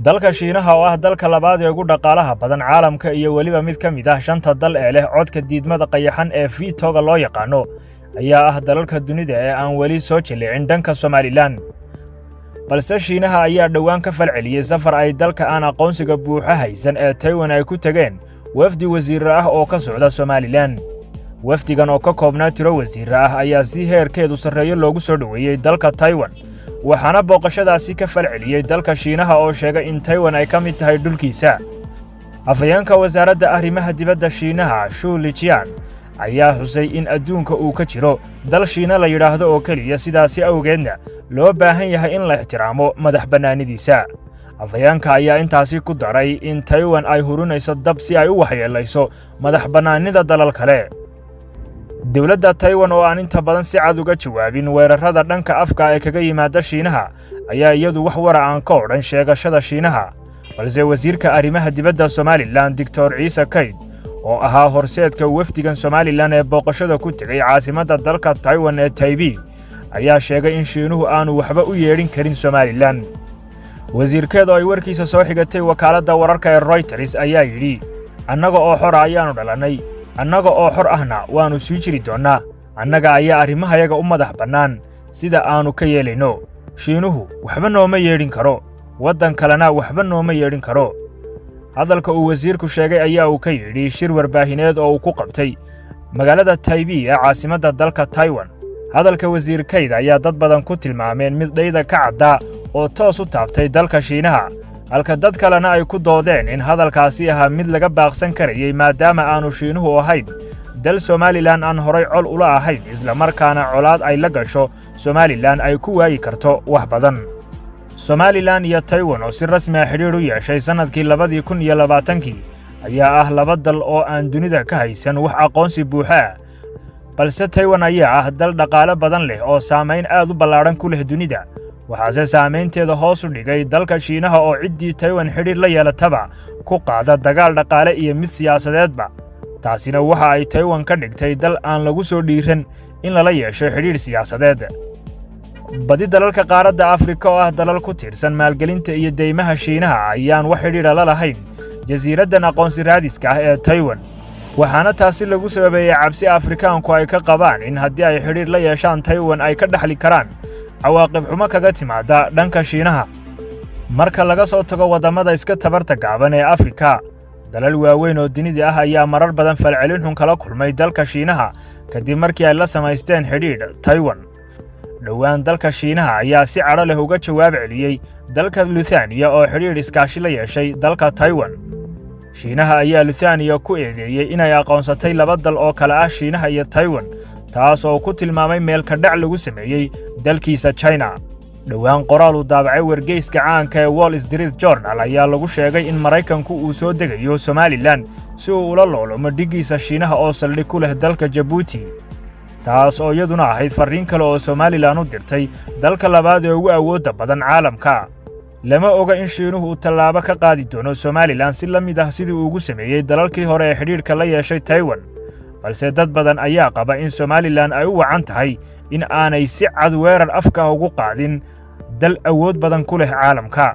dalka Shiinaha oo ah dalka labaad ee ugu dhaqaalaha badan caalamka iyo waliba mid ka mid ah shanta dal ee leh codka diidmada qayaxan ee veto-ga loo yaqaano ayaa ah dalalka dunida ee aan wali soo jilicin dhanka Somaliland. balse Shiinaha ayaa dhawaan ka falceliyay safar ay dalka aan aqoonsiga buuxa haysan ee Taiwan ay ku tageen wafdi wasiir ah oo ka socda Somaliland. wafdigan oo ka koobnaa tiro wasiir ah ayaa si heerkeedu sarreeyo loogu soo dhaweeyay dalka Taiwan, waxaana booqashadaasi ka falceliyay dalka Shiinaha oo sheegay in Taiwan ay ka mid tahay dhulkiisa. afayeenka wasaaradda arrimaha dibadda Shiinaha Shu Lijian ayaa xusay in adduunka uu ka jiro dal Shiina la yiraahdo oo kaliya, sidaasi awgeedna loo baahan yahay in la ixtiraamo madax bannaanidiisa. afayeenka ayaa intaasi ku daray in Taiwan ay hurunayso dab si ay u waxyeelayso madax bannaanida dalal kale. dawladda Taiwan oo aan inta badan si cad uga jawaabin weerarada dhanka afka ee kaga yimaada Shiinaha ayaa iyadu wax war aan ka odhan sheegashada Shiinaha, balse wasiirka arrimaha dibadda Somaliland Dr. Ciise Kayd oo ahaa horseedka wafdigan Somaliland ee booqashada ku tagay caasimadda dalka Taiwan ee Taipei ayaa sheegay in Shiinuhu aanu waxba u yeedhin karin Somaliland. wasiirkeedu ay warkiisa soo xigatay wakaaladda wararka ee Reuters ayaa yidhi, annaga oo xor ayaanu dhalanay, annaga oo xor ahna waanu sii jiri doonnaa, annaga ayaa arrimahayaga u madax bannaan sida aanu ka yeelayno. Shiinuhu waxba nooma yeedhin karo, waddan kalena waxba nooma yeedhin karo. hadalka uu wasiirku sheegay ayaa uu ka yidhi shir warbaahineed oo uu ku qabtay magaalada Taipei ee caasimadda dalka Taiwan. hadalka wasiir Kayd ayaa dad badan ku tilmaameen mid dhayda ka cadda oo toos u taabtay dalka Shiinaha, halka dad kalena ay ku doodeen in hadalkaasi ahaa mid laga baaqsan karayay maadaama aanu Shiinuhu ahayn dal Somaliland aan horay col ula ahayn, isla markaana colaad ay la gasho Somaliland ay ku waayi karto wax badan. Somaliland iyo Taiwan oo si rasmi ah xiriir u yeeshay sanadkii 2020 ayaa ah laba dal oo aan dunida ka haysan wax aqoonsi buuxa, balse Taiwan ayaa ah dal dhaqaale badan leh oo saameyn aad u ballaaran ku leh dunida, waxaase saameynteeda hoos u dhigay dalka Shiinaha oo ciddii Taiwan xiriir la yeelataba ku qaada dagaal dhaqaale iyo mid siyaasadeedba. taasina waxa ay Taiwan ka dhigtay dal aan lagu soo dhiiran in lala yeesho xiriir siyaasadeed. badi dalalka qaaradda Afrika oo ah dalal ku tiirsan maalgelinta iyo deymaha Shiinaha ayaan wax xiriir la lahayn jasiiraddan aqoonsi raadiska ah ee Taiwan, waxaana taasi lagu sababeeyay cabsi Afrikaanku ay ka qabaan in haddii ay xiriir la yeeshaan Taiwan ay ka dhaxli karaan cawaaqib xumo kaga timaada dhanka Shiinaha. marka laga soo tago wadamada iska tabarta gaaban ee Afrika, dalal waaweyn oo dunida ah ayaa marar badan falcelin xun kala kulmay dalka Shiinaha kadib markii ay la samaysteen xiriir Taiwan. dhawaan dalka Shiinaha ayaa si cadho leh uga jawaab celiyay dalka Lithuania oo xiriir iskaashi la yeeshay dalka Taiwan. Shiinaha ayaa Lithuania ku eedeeyay inay aqoonsatay laba dal oo kala ah Shiinaha iyo Taiwan, taas oo ku tilmaamay meel ka dhac lagu sameeyay dalkiisa China. dhawaan qoraal uu daabacay wargeyska caanka ee Wall Street Journal ayaa lagu sheegay in Maraykanku uu soo degayo Somaliland si uu ula loolamo dhigiisa Shiinaha oo saldhig ku leh dalka Djibouti, taas oo iyaduna ahayd fariin kale oo Somaliland u dirtay dalka labaad ee ugu awoodda badan caalamka. lama oga in Shiinuhu uu tallaabo ka qaadi doono Somaliland si la mid ah sidii uu ugu sameeyay dalalkii hore ee xiriirka la yeeshay Taiwan, balse dad badan ayaa qaba in Somaliland ay u wacan tahay in aanay si cad weerar afka ugu qaadin dal awood badan ku leh caalamka.